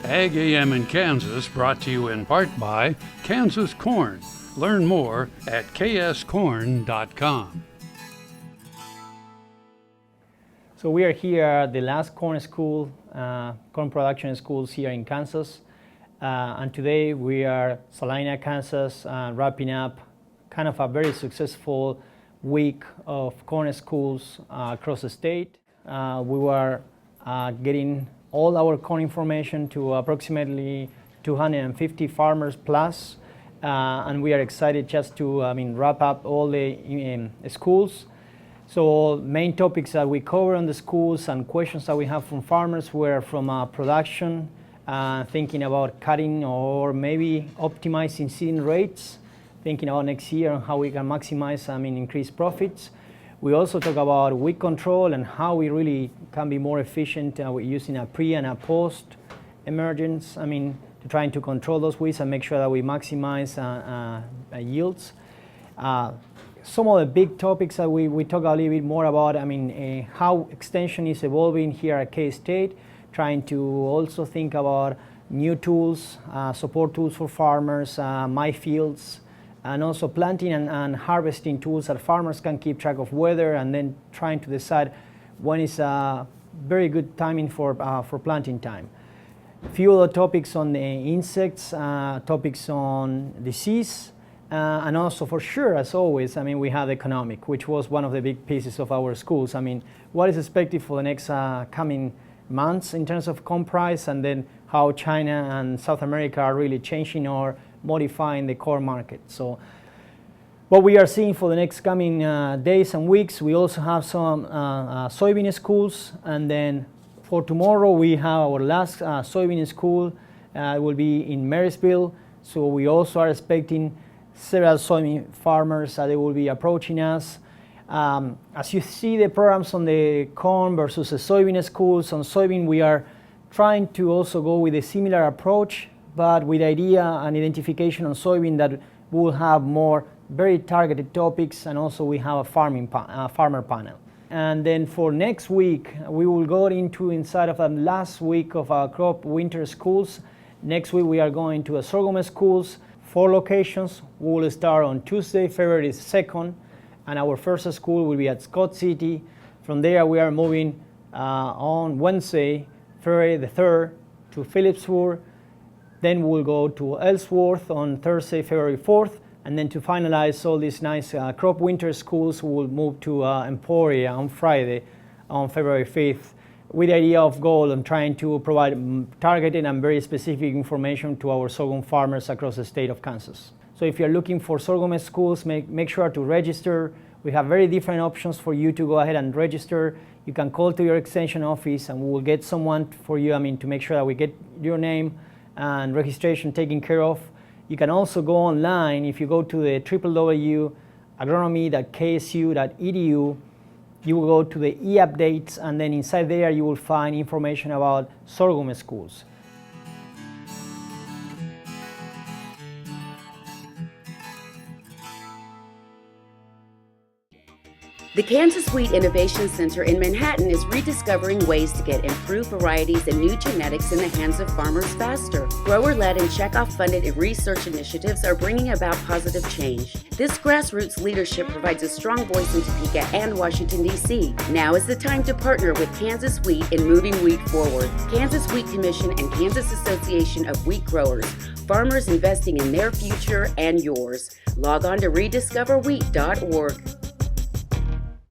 AGam in Kansas, brought to you in part by Kansas Corn. Learn more at kscorn.com. So we are here at the last corn production schools here in Kansas. And today we are Salina, Kansas, wrapping up kind of a very successful week of corn schools across the state. We were getting all our corn information to approximately 250 farmers plus, and we are excited just to wrap up all the schools. So main topics that we cover on the schools and questions that we have from farmers were from production, thinking about cutting or maybe optimizing seeding rates, thinking about next year and how we can maximize increase profits. We also talk about weed control and how we really can be more efficient using a pre and a post emergence, to trying to control those weeds and make sure that we maximize yields. Some of the big topics that we talk a little bit more about, how extension is evolving here at K-State, trying to also think about new tools, support tools for farmers, my fields, and also planting and harvesting tools that farmers can keep track of weather, and then trying to decide when is a very good timing for planting time. A few other topics on the insects, topics on disease, and also for sure, as always, we have economic, which was one of the big pieces of our schools. What is expected for the next coming months in terms of corn price, and then how China and South America are really changing or modifying the corn market. So what we are seeing for the next coming days and weeks, we also have some soybean schools, and then for tomorrow we have our last soybean school. It will be in Marysville, so we also are expecting several soybean farmers that they will be approaching us. As you see the programs on the corn versus the soybean schools, on soybean we are trying to also go with a similar approach, but with idea and identification on soybean that will have more very targeted topics, and also we have a farmer panel. And then for next week, we will go inside of the last week of our crop winter schools. Next week we are going to a sorghum schools, 4 locations. We will start on Tuesday, February 2nd, and our first school will be at Scott City. From there we are moving on Wednesday, February the 3rd, to Phillipsburg. Then we'll go to Ellsworth on Thursday, February 4th, and then to finalize all these nice crop winter schools, we'll move to Emporia on Friday, on February 5th, with the idea of goal and trying to provide targeted and very specific information to our sorghum farmers across the state of Kansas. So if you're looking for sorghum schools, make sure to register. We have very different options for you to go ahead and register. You can call to your extension office and we will get someone for you, to make sure that we get your name and registration taken care of. You can also go online. If you go to the www.agronomy.ksu.edu, you will go to the e-updates, and then inside there you will find information about sorghum schools. The Kansas Wheat Innovation Center in Manhattan is rediscovering ways to get improved varieties and new genetics in the hands of farmers faster. Grower-led and checkoff-funded research initiatives are bringing about positive change. This grassroots leadership provides a strong voice in Topeka and Washington, D.C. Now is the time to partner with Kansas Wheat in moving wheat forward. Kansas Wheat Commission and Kansas Association of Wheat Growers. Farmers investing in their future and yours. Log on to rediscoverwheat.org.